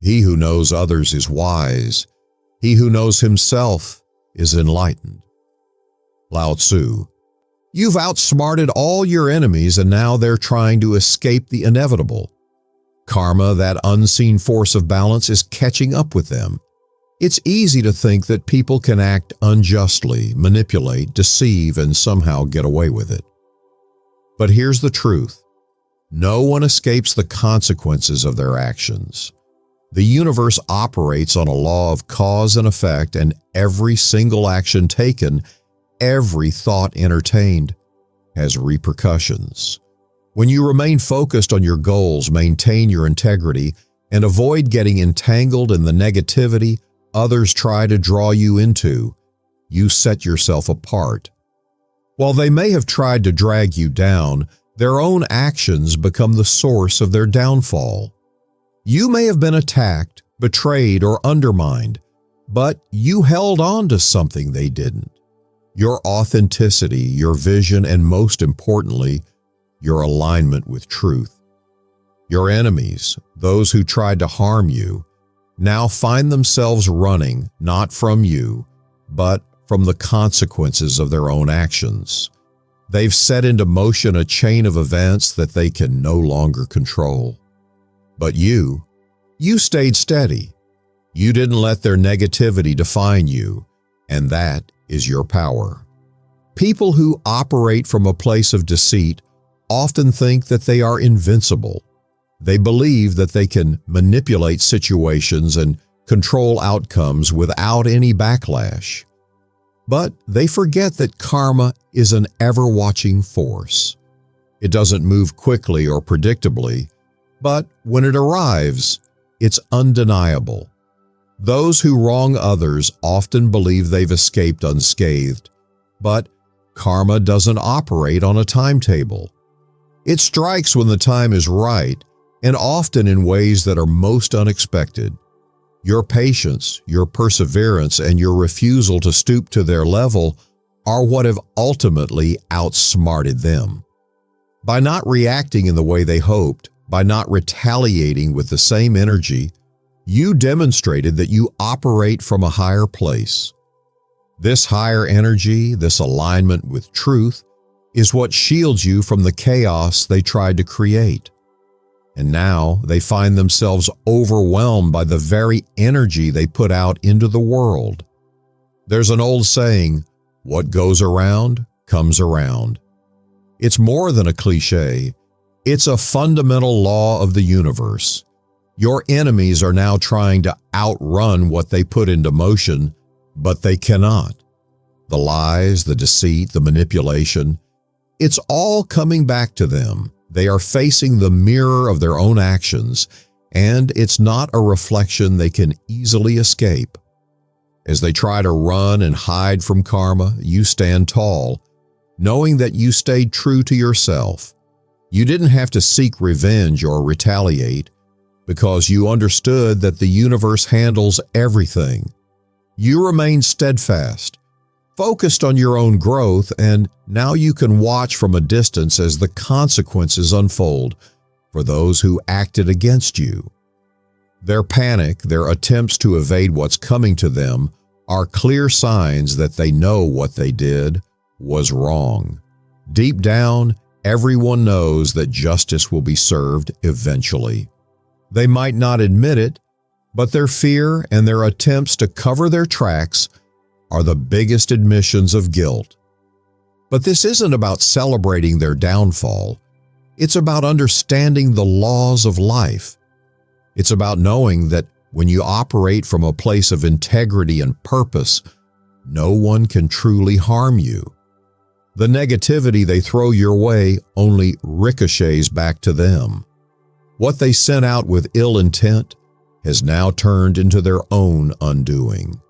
He who knows others is wise. He who knows himself is enlightened. Lao Tzu. You've outsmarted all your enemies and now they're trying to escape the inevitable. Karma, that unseen force of balance, is catching up with them. It's easy to think that people can act unjustly, manipulate, deceive, and somehow get away with it. But here's the truth. No one escapes the consequences of their actions. The universe operates on a law of cause and effect, and every single action taken, every thought entertained, has repercussions. When you remain focused on your goals, maintain your integrity, and avoid getting entangled in the negativity others try to draw you into, you set yourself apart. While they may have tried to drag you down, their own actions become the source of their downfall. You may have been attacked, betrayed, or undermined, but you held on to something they didn't. Your authenticity, your vision, and most importantly, your alignment with truth. Your enemies, those who tried to harm you, now find themselves running not from you, but from the consequences of their own actions. They've set into motion a chain of events that they can no longer control. But you stayed steady. You didn't let their negativity define you, and that is your power. People who operate from a place of deceit often think that they are invincible. They believe that they can manipulate situations and control outcomes without any backlash. But they forget that karma is an ever-watching force. It doesn't move quickly or predictably, but when it arrives, it's undeniable. Those who wrong others often believe they've escaped unscathed, but karma doesn't operate on a timetable. It strikes when the time is right, and often in ways that are most unexpected. Your patience, your perseverance, and your refusal to stoop to their level are what have ultimately outsmarted them. By not reacting in the way they hoped, by not retaliating with the same energy, you demonstrated that you operate from a higher place. This higher energy, this alignment with truth, is what shields you from the chaos they tried to create. And now they find themselves overwhelmed by the very energy they put out into the world. There's an old saying, what goes around comes around. It's more than a cliche. It's a fundamental law of the universe. Your enemies are now trying to outrun what they put into motion, but they cannot. The lies, the deceit, the manipulation, it's all coming back to them. They are facing the mirror of their own actions, and it's not a reflection they can easily escape. As they try to run and hide from karma, you stand tall, knowing that you stayed true to yourself. You didn't have to seek revenge or retaliate, because you understood that the universe handles everything. You remained steadfast, focused on your own growth, and now you can watch from a distance as the consequences unfold for those who acted against you. Their panic, their attempts to evade what's coming to them, are clear signs that they know what they did was wrong. Deep down, everyone knows that justice will be served eventually. They might not admit it, but their fear and their attempts to cover their tracks are the biggest admissions of guilt. But this isn't about celebrating their downfall. It's about understanding the laws of life. It's about knowing that when you operate from a place of integrity and purpose, no one can truly harm you. The negativity they throw your way only ricochets back to them. What they sent out with ill intent has now turned into their own undoing.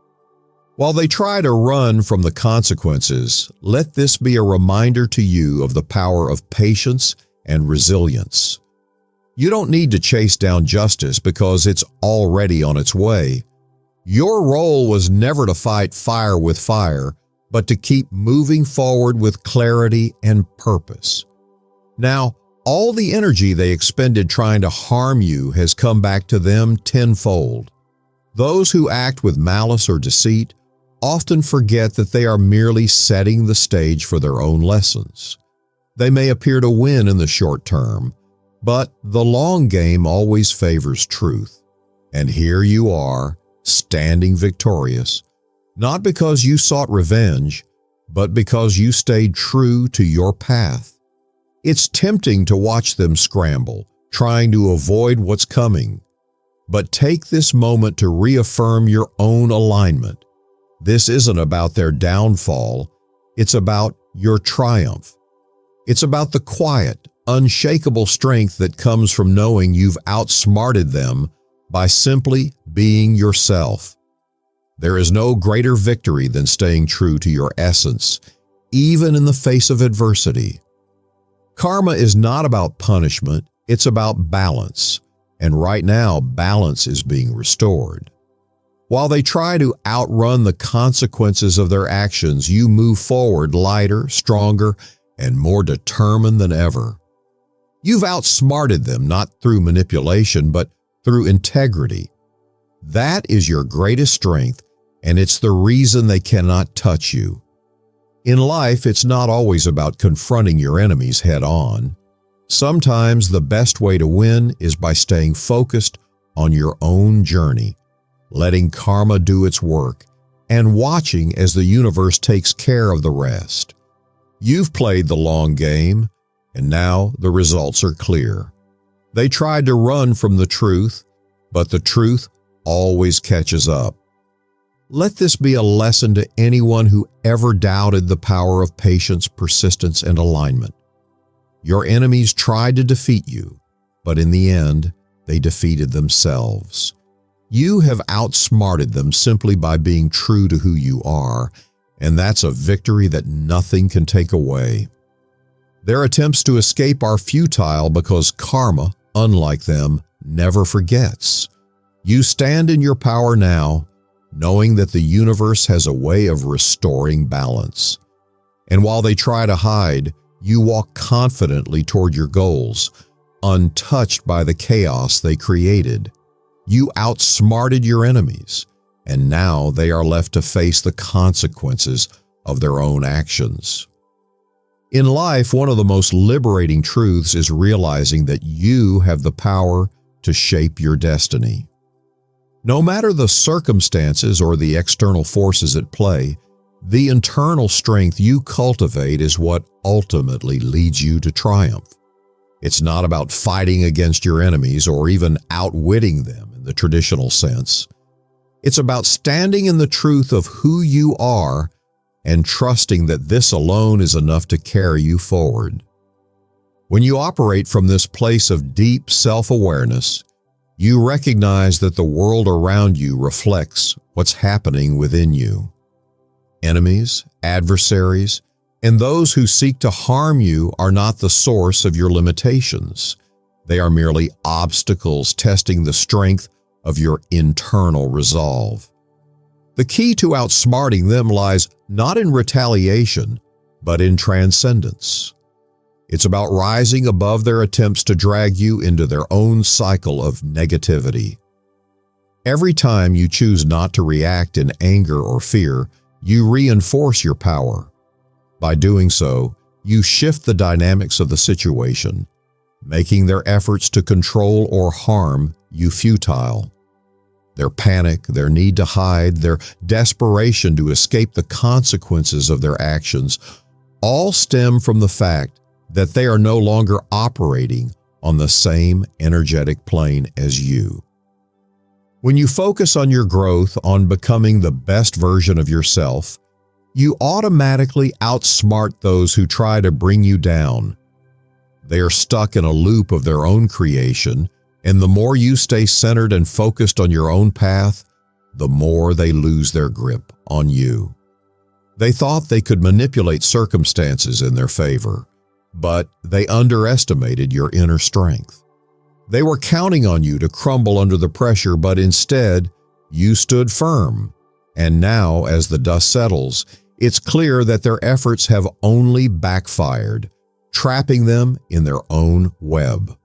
While they try to run from the consequences, let this be a reminder to you of the power of patience and resilience. You don't need to chase down justice because it's already on its way. Your role was never to fight fire with fire, but to keep moving forward with clarity and purpose. Now, All the energy they expended trying to harm you has come back to them tenfold. Those who act with malice or deceit often forget that they are merely setting the stage for their own lessons. They may appear to win in the short term, but the long game always favors truth. And here you are, standing victorious, not because you sought revenge, but because you stayed true to your path. It's tempting to watch them scramble, trying to avoid what's coming. But take this moment to reaffirm your own alignment. This isn't about their downfall, it's about your triumph. It's about the quiet, unshakable strength that comes from knowing you've outsmarted them by simply being yourself. There is no greater victory than staying true to your essence, even in the face of adversity. Karma is not about punishment, it's about balance. And right now, balance is being restored. While they try to outrun the consequences of their actions, you move forward lighter, stronger, and more determined than ever. You've outsmarted them not through manipulation, but through integrity. That is your greatest strength, and it's the reason they cannot touch you. In life, it's not always about confronting your enemies head on. Sometimes the best way to win is by staying focused on your own journey, letting karma do its work, and watching as the universe takes care of the rest. You've played the long game, and now the results are clear. They tried to run from the truth, but the truth always catches up. Let this be a lesson to anyone who ever doubted the power of patience, persistence, and alignment. Your enemies tried to defeat you, but in the end, they defeated themselves. You have outsmarted them simply by being true to who you are, and that's a victory that nothing can take away. Their attempts to escape are futile because karma, unlike them, never forgets. You stand in your power now, knowing that the universe has a way of restoring balance. And while they try to hide, you walk confidently toward your goals, untouched by the chaos they created. You outsmarted your enemies, and now they are left to face the consequences of their own actions. In life, one of the most liberating truths is realizing that you have the power to shape your destiny. No matter the circumstances or the external forces at play, the internal strength you cultivate is what ultimately leads you to triumph. It's not about fighting against your enemies or even outwitting them in the traditional sense. It's about standing in the truth of who you are and trusting that this alone is enough to carry you forward. When you operate from this place of deep self-awareness, you recognize that the world around you reflects what's happening within you. Enemies, adversaries, and those who seek to harm you are not the source of your limitations. They are merely obstacles testing the strength of your internal resolve. The key to outsmarting them lies not in retaliation, but in transcendence. It's about rising above their attempts to drag you into their own cycle of negativity. Every time you choose not to react in anger or fear, you reinforce your power. By doing so, you shift the dynamics of the situation, making their efforts to control or harm you futile. Their panic, their need to hide, their desperation to escape the consequences of their actions all stem from the fact that they are no longer operating on the same energetic plane as you. When you focus on your growth, on becoming the best version of yourself, you automatically outsmart those who try to bring you down. They are stuck in a loop of their own creation, and the more you stay centered and focused on your own path, the more they lose their grip on you. They thought they could manipulate circumstances in their favor, but they underestimated your inner strength. They were counting on you to crumble under the pressure, but instead, you stood firm. And now, as the dust settles, it's clear that their efforts have only backfired. trapping them in their own web.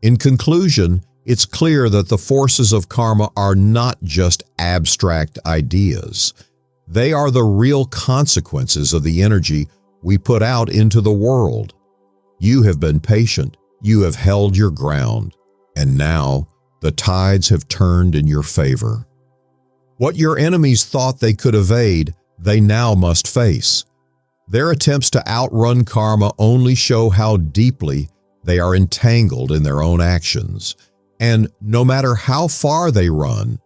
In conclusion, it's clear that the forces of karma are not just abstract ideas. They are the real consequences of the energy we put out into the world. You have been patient, you have held your ground, and now the tides have turned in your favor. What your enemies thought they could evade, they now must face. Their attempts to outrun karma only show how deeply they are entangled in their own actions. And no matter how far they run,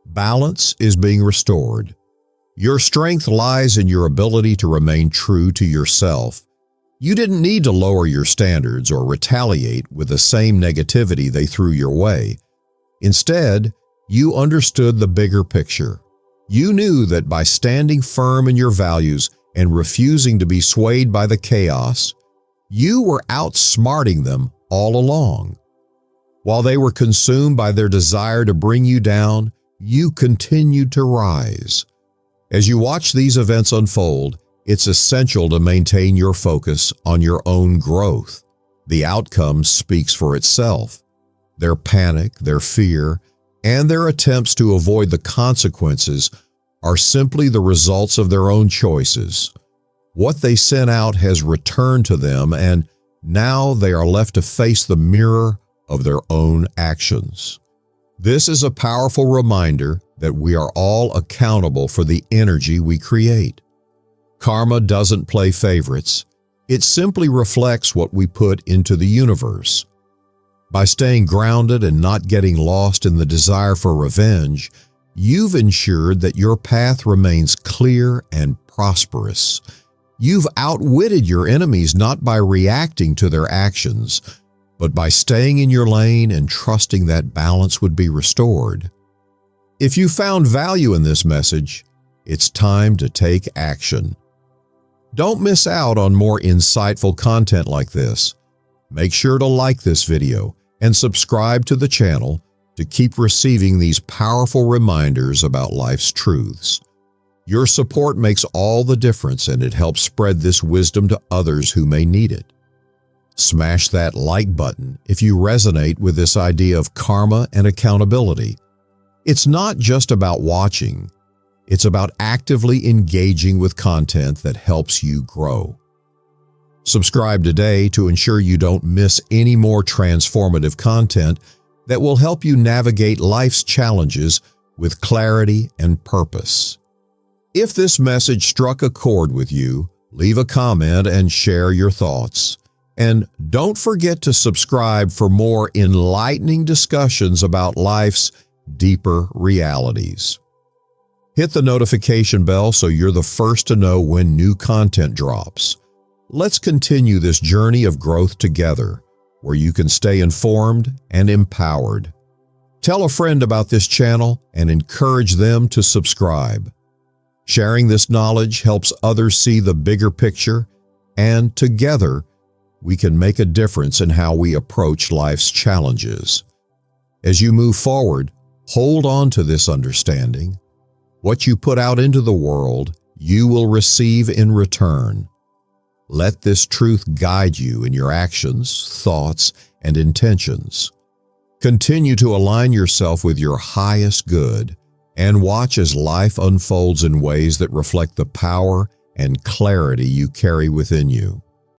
balance is being restored. Your strength lies in your ability to remain true to yourself. You didn't need to lower your standards or retaliate with the same negativity they threw your way. Instead, you understood the bigger picture. You knew that by standing firm in your values and refusing to be swayed by the chaos, you were outsmarting them all along. While they were consumed by their desire to bring you down, you continued to rise. As you watch these events unfold, it's essential to maintain your focus on your own growth. The outcome speaks for itself. Their panic, their fear, and their attempts to avoid the consequences are simply the results of their own choices. What they sent out has returned to them, and now they are left to face the mirror of their own actions. This is a powerful reminder that we are all accountable for the energy we create. Karma doesn't play favorites. It simply reflects what we put into the universe. By staying grounded and not getting lost in the desire for revenge, you've ensured that your path remains clear and prosperous. You've outwitted your enemies not by reacting to their actions, but by staying in your lane and trusting that balance would be restored. If you found value in this message, it's time to take action. Don't miss out on more insightful content like this. Make sure to like this video and subscribe to the channel to keep receiving these powerful reminders about life's truths. Your support makes all the difference, and it helps spread this wisdom to others who may need it. Smash that like button if you resonate with this idea of karma and accountability. It's not just about watching. It's about actively engaging with content that helps you grow. Subscribe today to ensure you don't miss any more transformative content that will help you navigate life's challenges with clarity and purpose. If this message struck a chord with you, leave a comment and share your thoughts. And don't forget to subscribe for more enlightening discussions about life's deeper realities. Hit the notification bell so you're the first to know when new content drops. Let's continue this journey of growth together, where you can stay informed and empowered. Tell a friend about this channel and encourage them to subscribe. Sharing this knowledge helps others see the bigger picture, and together, we can make a difference in how we approach life's challenges. As you move forward, hold on to this understanding. What you put out into the world, you will receive in return. Let this truth guide you in your actions, thoughts, and intentions. Continue to align yourself with your highest good and watch as life unfolds in ways that reflect the power and clarity you carry within you.